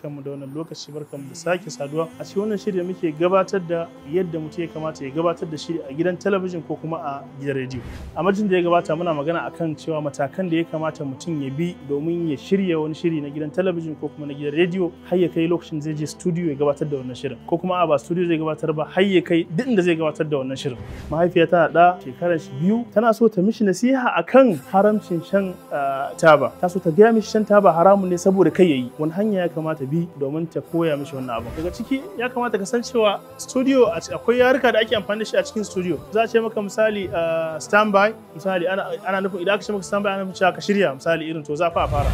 barkanmu da wannan lokaci, barkanmu da sake saduwa a cikin wannan shiri da muke gabatar da yadda mutum ya kamata ya gabatar da shiri a gidan talabijin ko kuma a gidan rediyo. A majin da ya gabata muna magana akan cewa matakan da ya kamata mutum ya bi domin ya shirya wani shiri na gidan talabijin ko kuma na gidan rediyo har ya kai lokacin zai je studio ya gabatar da wannan shirin, ko kuma ba studio zai gabatar ba har ya kai duk inda zai gabatar da wannan shirin. Mahaifiya tana da shekarar 2, tana so ta mishi nasiha akan haramcin shan taba. Ta so ta gaya mishi shan taba haramun ne saboda kai yayi. Wani hanya ya kamata bi domin ta koya mishi wannan abu. Daga ciki ya kamata ka san cewa studio akwai yaruka da ake amfani da shi a cikin studio. Za a ce maka misali standby, misali ana nufin idan aka ce maka standby ana nufin cewa ka shirya, misali irin to za fa a fara.